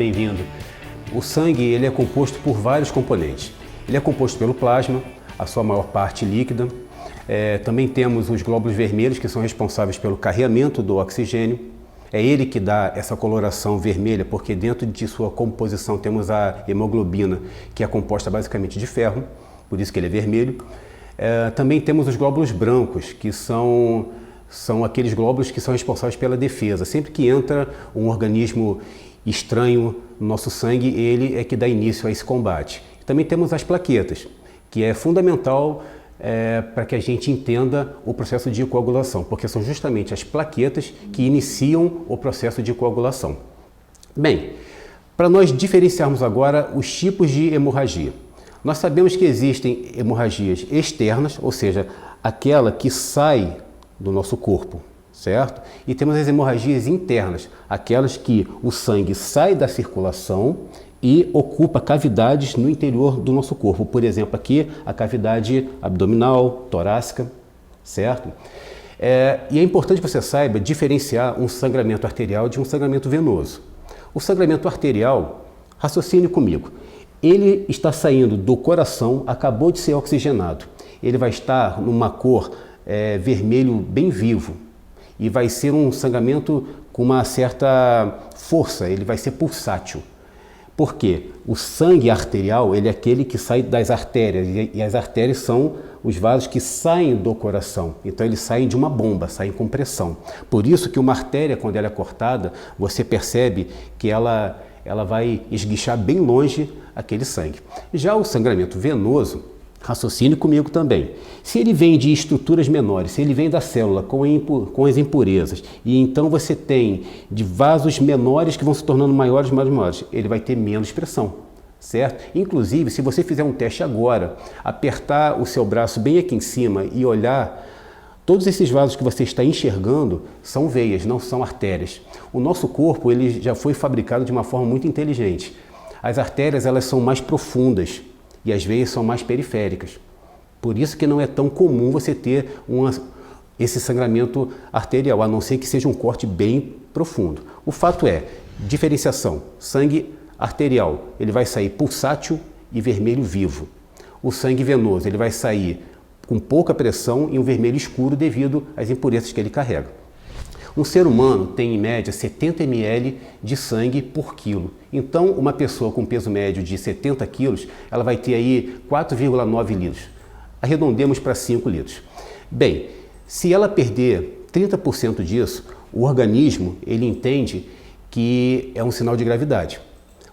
bem-vindo. O sangue ele é composto por vários componentes. Ele é composto pelo plasma, a sua maior parte líquida. Também temos os glóbulos vermelhos, que são responsáveis pelo carreamento do oxigênio. É ele que dá essa coloração vermelha, porque dentro de sua composição temos a hemoglobina, que é composta basicamente de ferro, por isso que ele é vermelho. Também temos os glóbulos brancos, que são aqueles glóbulos que são responsáveis pela defesa. Sempre que entra um organismo estranho no nosso sangue, ele é que dá início a esse combate. Também temos as plaquetas, que é fundamental para que a gente entenda o processo de coagulação, porque são justamente as plaquetas que iniciam o processo de coagulação. Bem, para nós diferenciarmos agora os tipos de hemorragia. Nós sabemos que existem hemorragias externas, ou seja, aquela que sai do nosso corpo, certo? E temos as hemorragias internas, aquelas que o sangue sai da circulação e ocupa cavidades no interior do nosso corpo. Por exemplo, aqui a cavidade abdominal, torácica, certo? E é importante que você saiba diferenciar um sangramento arterial de um sangramento venoso. O sangramento arterial, raciocine comigo, ele está saindo do coração, acabou de ser oxigenado. Ele vai estar numa cor vermelho bem vivo e vai ser um sangramento com uma certa força, ele vai ser pulsátil. Por quê? O sangue arterial ele é aquele que sai das artérias e as artérias são os vasos que saem do coração. Então eles saem de uma bomba, saem com pressão. Por isso que uma artéria, quando ela é cortada, você percebe que ela vai esguichar bem longe aquele sangue. Já o sangramento venoso, raciocine comigo também. Se ele vem de estruturas menores, se ele vem da célula com as impurezas, e então você tem de vasos menores que vão se tornando maiores, ele vai ter menos pressão, certo? Inclusive, se você fizer um teste agora, apertar o seu braço bem aqui em cima e olhar, todos esses vasos que você está enxergando são veias, não são artérias. O nosso corpo ele já foi fabricado de uma forma muito inteligente. As artérias elas são mais profundas e as veias são mais periféricas. Por isso que não é tão comum você ter esse sangramento arterial, a não ser que seja um corte bem profundo. O fato é, diferenciação, sangue arterial, ele vai sair pulsátil e vermelho vivo. O sangue venoso, ele vai sair com pouca pressão e um vermelho escuro devido às impurezas que ele carrega. Um ser humano tem em média 70 ml de sangue por quilo. Então, uma pessoa com peso médio de 70 quilos, ela vai ter aí 4,9 litros. Arredondemos para 5 litros. Bem, se ela perder 30% disso, o organismo ele entende que é um sinal de gravidade.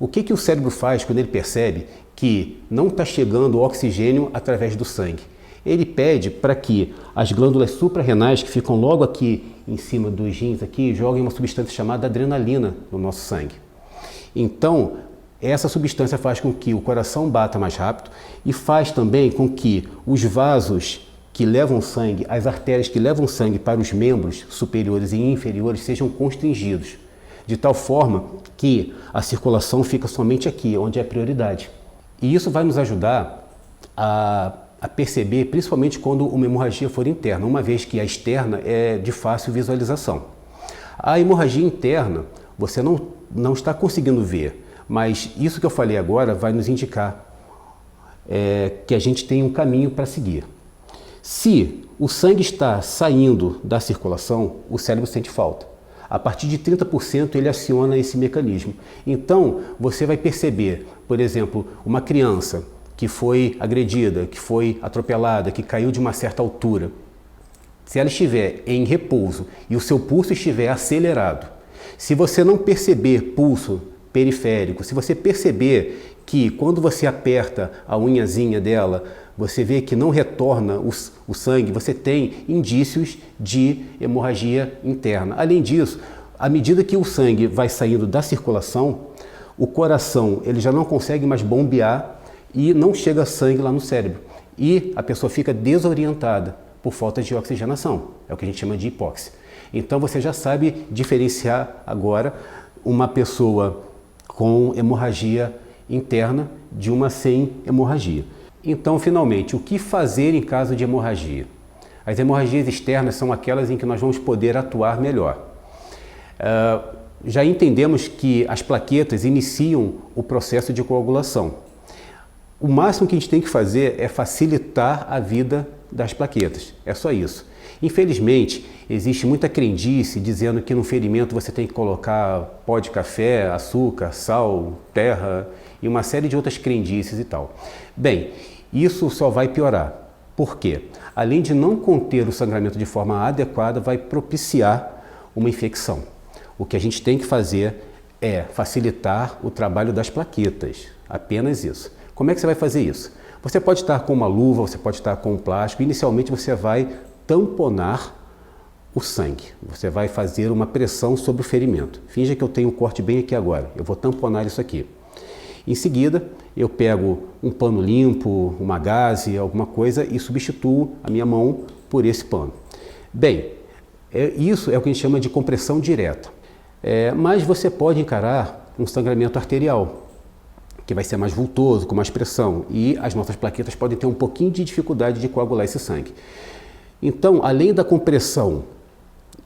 O que o cérebro faz quando ele percebe que não está chegando oxigênio através do sangue? Ele pede para que as glândulas suprarrenais, que ficam logo aqui em cima dos rins, aqui, joguem uma substância chamada adrenalina no nosso sangue. Então, essa substância faz com que o coração bata mais rápido e faz também com que os vasos que levam sangue, as artérias que levam sangue para os membros superiores e inferiores sejam constringidos, de tal forma que a circulação fica somente aqui, onde é a prioridade. E isso vai nos ajudar a perceber, principalmente quando uma hemorragia for interna, uma vez que a externa é de fácil visualização. A hemorragia interna, você não está conseguindo ver, mas isso que eu falei agora vai nos indicar que a gente tem um caminho para seguir. Se o sangue está saindo da circulação, o cérebro sente falta. A partir de 30% ele aciona esse mecanismo. Então, você vai perceber, por exemplo, uma criança que foi agredida, que foi atropelada, que caiu de uma certa altura. Se ela estiver em repouso e o seu pulso estiver acelerado, se você não perceber pulso periférico, se você perceber que quando você aperta a unhazinha dela, você vê que não retorna o sangue, você tem indícios de hemorragia interna. Além disso, à medida que o sangue vai saindo da circulação, o coração ele já não consegue mais bombear e não chega sangue lá no cérebro. E a pessoa fica desorientada por falta de oxigenação. É o que a gente chama de hipóxia. Então você já sabe diferenciar agora uma pessoa com hemorragia interna de uma sem hemorragia. Então, finalmente, o que fazer em caso de hemorragia? As hemorragias externas são aquelas em que nós vamos poder atuar melhor. já entendemos que as plaquetas iniciam o processo de coagulação. O máximo que a gente tem que fazer é facilitar a vida das plaquetas, é só isso. Infelizmente, existe muita crendice dizendo que no ferimento você tem que colocar pó de café, açúcar, sal, terra e uma série de outras crendices e tal. Bem, isso só vai piorar. Por quê? Além de não conter o sangramento de forma adequada, vai propiciar uma infecção. O que a gente tem que fazer é facilitar o trabalho das plaquetas, apenas isso. Como é que você vai fazer isso? Você pode estar com uma luva, você pode estar com um plástico. Inicialmente você vai tamponar o sangue. Você vai fazer uma pressão sobre o ferimento. Finja que eu tenho um corte bem aqui agora. Eu vou tamponar isso aqui. Em seguida, eu pego um pano limpo, uma gaze, alguma coisa e substituo a minha mão por esse pano. Bem, isso é o que a gente chama de compressão direta. Mas você pode encarar um sangramento arterial, que vai ser mais vultoso, com mais pressão, e as nossas plaquetas podem ter um pouquinho de dificuldade de coagular esse sangue. Então, além da compressão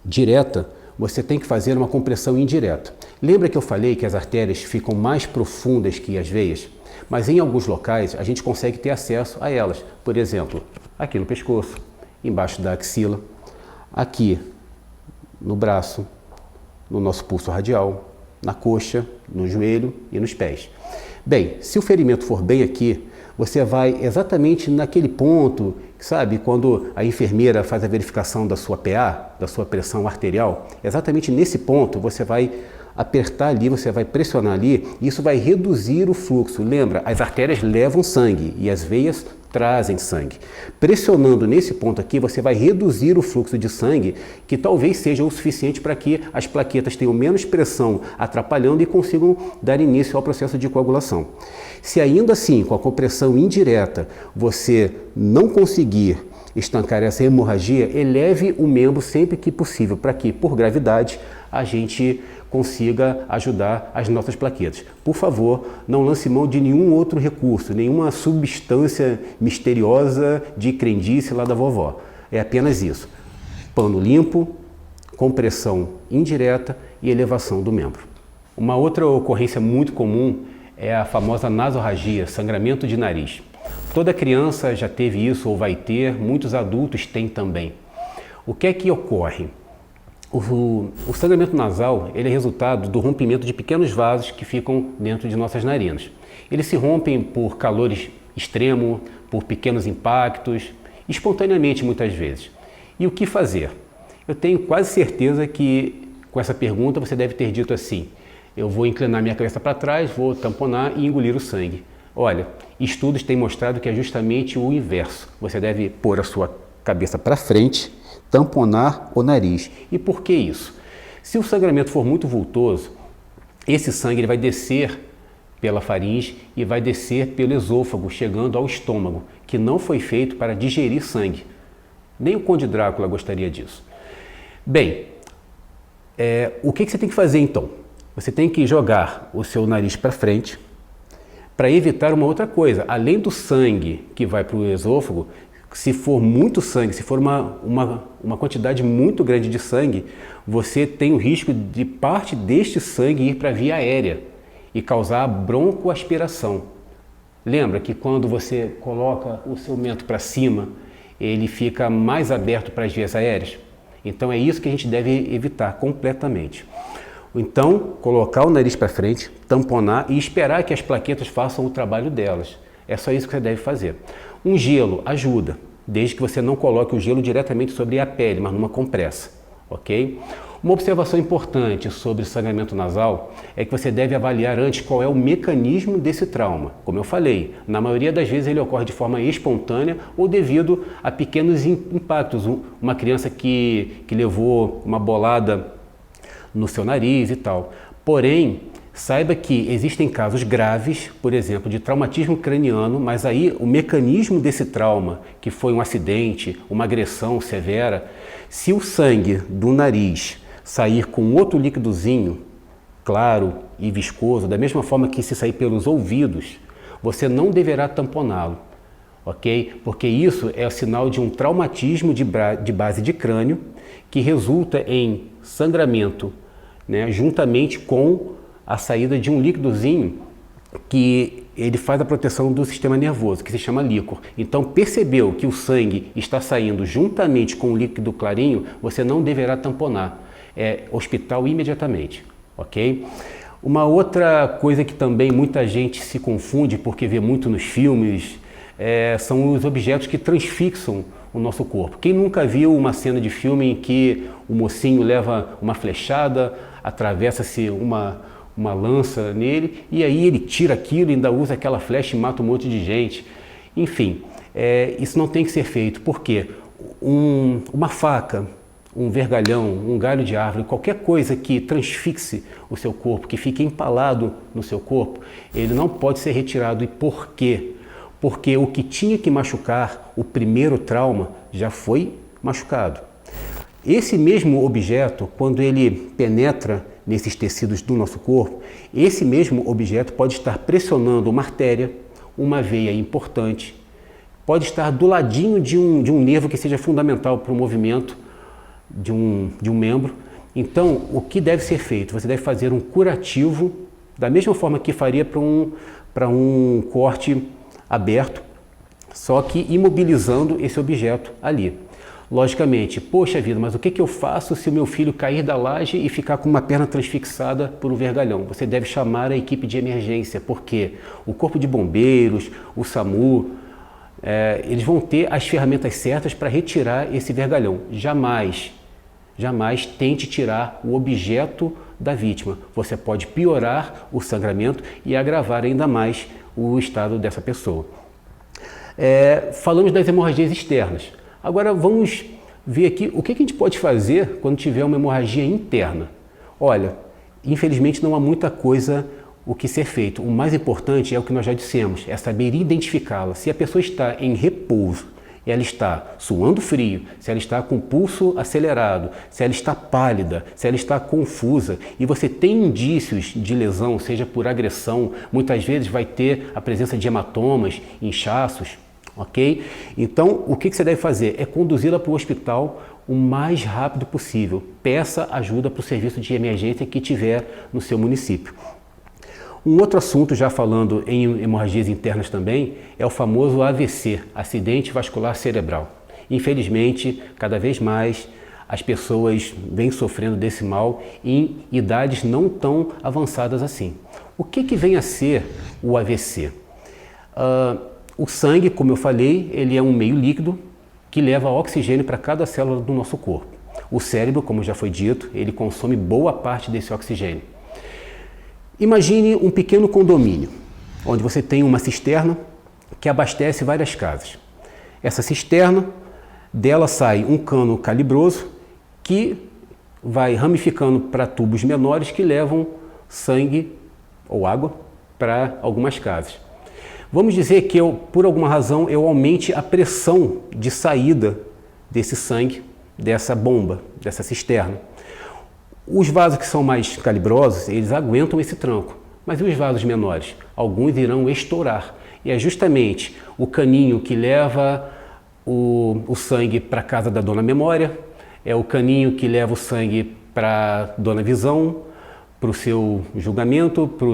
direta, você tem que fazer uma compressão indireta. Lembra que eu falei que as artérias ficam mais profundas que as veias? Mas em alguns locais a gente consegue ter acesso a elas. Por exemplo, aqui no pescoço, embaixo da axila, aqui no braço, no nosso pulso radial, na coxa, no joelho e nos pés. Bem, se o ferimento for bem aqui, você vai exatamente naquele ponto, sabe, quando a enfermeira faz a verificação da sua PA, da sua pressão arterial, exatamente nesse ponto você vai apertar ali, você vai pressionar ali, e isso vai reduzir o fluxo. Lembra, as artérias levam sangue e as veias trazem sangue. Pressionando nesse ponto aqui, você vai reduzir o fluxo de sangue, que talvez seja o suficiente para que as plaquetas tenham menos pressão, atrapalhando e consigam dar início ao processo de coagulação. Se ainda assim, com a compressão indireta, você não conseguir estancar essa hemorragia, eleve o membro sempre que possível, para que, por gravidade, a gente consiga ajudar as nossas plaquetas. Por favor, não lance mão de nenhum outro recurso, nenhuma substância misteriosa de crendice lá da vovó. É apenas isso. Pano limpo, compressão indireta e elevação do membro. Uma outra ocorrência muito comum é a famosa nasorragia, sangramento de nariz. Toda criança já teve isso ou vai ter, muitos adultos têm também. O que é que ocorre? O sangramento nasal ele é resultado do rompimento de pequenos vasos que ficam dentro de nossas narinas. Eles se rompem por calor extremo, por pequenos impactos, espontaneamente muitas vezes. E o que fazer? Eu tenho quase certeza que com essa pergunta você deve ter dito assim: eu vou inclinar minha cabeça para trás, vou tamponar e engolir o sangue. Olha, estudos têm mostrado que é justamente o inverso. Você deve pôr a sua cabeça para frente, tamponar o nariz. E por que isso? Se o sangramento for muito vultoso, esse sangue ele vai descer pela faringe e vai descer pelo esôfago, chegando ao estômago, que não foi feito para digerir sangue. Nem o Conde Drácula gostaria disso. Bem, o que você tem que fazer então? Você tem que jogar o seu nariz para frente para evitar uma outra coisa. Além do sangue que vai para o esôfago, se for muito sangue, se for uma quantidade muito grande de sangue, você tem o risco de parte deste sangue ir para a via aérea e causar broncoaspiração. Lembra que quando você coloca o seu mento para cima, ele fica mais aberto para as vias aéreas? Então é isso que a gente deve evitar completamente. Então, colocar o nariz para frente, tamponar e esperar que as plaquetas façam o trabalho delas. É só isso que você deve fazer. Um gelo ajuda, desde que você não coloque o gelo diretamente sobre a pele, mas numa compressa, ok? Uma observação importante sobre sangramento nasal é que você deve avaliar antes qual é o mecanismo desse trauma. Como eu falei, na maioria das vezes ele ocorre de forma espontânea ou devido a pequenos impactos. Uma criança que levou uma bolada no seu nariz e tal. Porém, saiba que existem casos graves, por exemplo, de traumatismo craniano, mas aí o mecanismo desse trauma, que foi um acidente, uma agressão severa, se o sangue do nariz sair com outro líquidozinho, claro e viscoso, da mesma forma que se sair pelos ouvidos, você não deverá tamponá-lo, ok? Porque isso é o sinal de um traumatismo de base de crânio que resulta em sangramento né, juntamente com a saída de um líquidozinho que ele faz a proteção do sistema nervoso, que se chama líquor. Então, percebeu que o sangue está saindo juntamente com o líquido clarinho, você não deverá tamponar. É hospital imediatamente, ok? Uma outra coisa que também muita gente se confunde, porque vê muito nos filmes, são os objetos que transfixam o nosso corpo. Quem nunca viu uma cena de filme em que o mocinho leva uma flechada, atravessa-se uma lança nele, e aí ele tira aquilo, ainda usa aquela flecha e mata um monte de gente. Enfim, isso não tem que ser feito, porque uma faca, um vergalhão, um galho de árvore, qualquer coisa que transfixe o seu corpo, que fique empalado no seu corpo, ele não pode ser retirado. E por quê? Porque o que tinha que machucar, o primeiro trauma, já foi machucado. Esse mesmo objeto, quando ele penetra nesses tecidos do nosso corpo, esse mesmo objeto pode estar pressionando uma artéria, uma veia importante, pode estar do ladinho de um nervo que seja fundamental para o movimento de um membro. Então, o que deve ser feito? Você deve fazer um curativo, da mesma forma que faria para um corte aberto, só que imobilizando esse objeto ali. Logicamente, poxa vida, mas o que eu faço se o meu filho cair da laje e ficar com uma perna transfixada por um vergalhão? Você deve chamar a equipe de emergência, porque o corpo de bombeiros, o SAMU, eles vão ter as ferramentas certas para retirar esse vergalhão. Jamais tente tirar o objeto da vítima. Você pode piorar o sangramento e agravar ainda mais o estado dessa pessoa. Falamos das hemorragias externas. Agora vamos ver aqui o que a gente pode fazer quando tiver uma hemorragia interna. Olha, infelizmente não há muita coisa o que ser feito. O mais importante é o que nós já dissemos, é saber identificá-la. Se a pessoa está em repouso, ela está suando frio, se ela está com o pulso acelerado, se ela está pálida, se ela está confusa e você tem indícios de lesão, seja por agressão, muitas vezes vai ter a presença de hematomas, inchaços, ok? Então, o que você deve fazer é conduzi-la para o hospital o mais rápido possível. Peça ajuda para o serviço de emergência que tiver no seu município. Um outro assunto, já falando em hemorragias internas também, é o famoso AVC, acidente vascular cerebral. Infelizmente, cada vez mais as pessoas vêm sofrendo desse mal em idades não tão avançadas assim. O que vem a ser o AVC? O sangue, como eu falei, ele é um meio líquido que leva oxigênio para cada célula do nosso corpo. O cérebro, como já foi dito, ele consome boa parte desse oxigênio. Imagine um pequeno condomínio, onde você tem uma cisterna que abastece várias casas. Essa cisterna, dela sai um cano calibroso que vai ramificando para tubos menores que levam sangue ou água para algumas casas. Vamos dizer que por alguma razão, eu aumente a pressão de saída desse sangue, dessa bomba, dessa cisterna. Os vasos que são mais calibrosos, eles aguentam esse tranco, mas e os vasos menores? Alguns irão estourar. E é justamente o caninho que leva o sangue para a casa da dona Memória, é o caninho que leva o sangue para a dona Visão, para o seu julgamento, para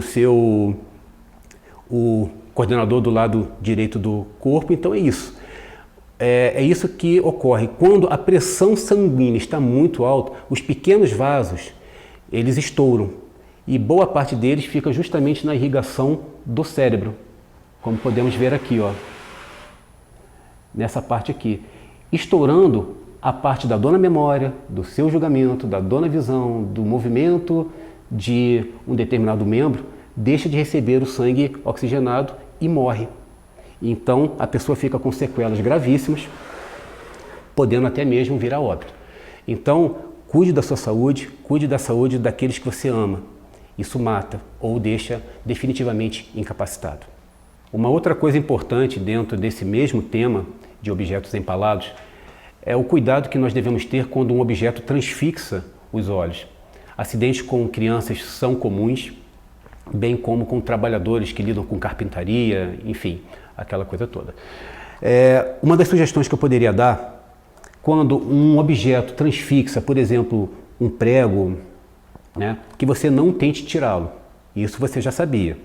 o coordenador do lado direito do corpo. Então é isso. É isso que ocorre. Quando a pressão sanguínea está muito alta, os pequenos vasos, eles estouram. E boa parte deles fica justamente na irrigação do cérebro. Como podemos ver aqui, ó, nessa parte aqui. Estourando a parte da dona Memória, do seu julgamento, da dona Visão, do movimento de um determinado membro, deixa de receber o sangue oxigenado e morre. Então, a pessoa fica com sequelas gravíssimas, podendo até mesmo vir a óbito. Então, cuide da sua saúde, cuide da saúde daqueles que você ama. Isso mata ou deixa definitivamente incapacitado. Uma outra coisa importante dentro desse mesmo tema de objetos empalados é o cuidado que nós devemos ter quando um objeto transfixa os olhos. Acidentes com crianças são comuns, bem como com trabalhadores que lidam com carpintaria, enfim, aquela coisa toda. Uma das sugestões que eu poderia dar, quando um objeto transfixa, por exemplo, um prego, né, que você não tente tirá-lo. Isso você já sabia.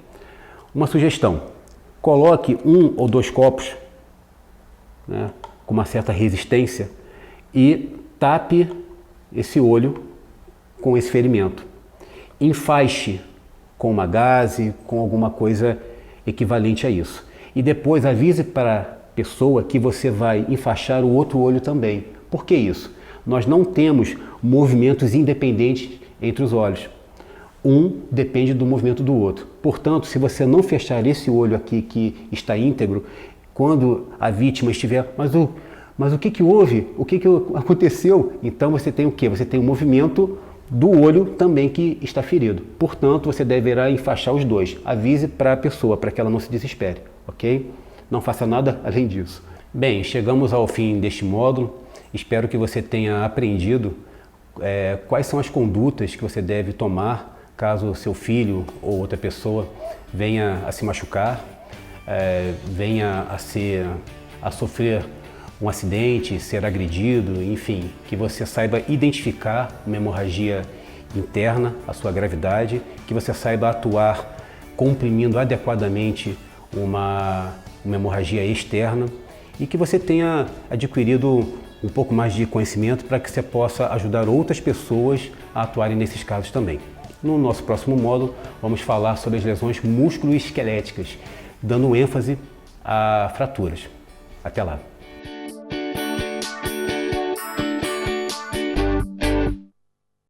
Uma sugestão: coloque 1 ou 2 copos, né, com uma certa resistência e tape esse olho com esse ferimento. Enfaixe com uma gaze, com alguma coisa equivalente a isso. E depois avise para a pessoa que você vai enfaixar o outro olho também. Por que isso? Nós não temos movimentos independentes entre os olhos. Um depende do movimento do outro. Portanto, se você não fechar esse olho aqui que está íntegro, quando a vítima estiver, mas o que houve? O que aconteceu? Então você tem o quê? Você tem o movimento do olho também que está ferido. Portanto, você deverá enfaixar os dois. Avise para a pessoa, para que ela não se desespere, ok? Não faça nada além disso. Bem, chegamos ao fim deste módulo. Espero que você tenha aprendido quais são as condutas que você deve tomar caso seu filho ou outra pessoa venha a se machucar, venha a sofrer um acidente, ser agredido, enfim, que você saiba identificar uma hemorragia interna, a sua gravidade, que você saiba atuar comprimindo adequadamente uma hemorragia externa e que você tenha adquirido um pouco mais de conhecimento para que você possa ajudar outras pessoas a atuarem nesses casos também. No nosso próximo módulo, vamos falar sobre as lesões musculoesqueléticas, dando ênfase a fraturas. Até lá!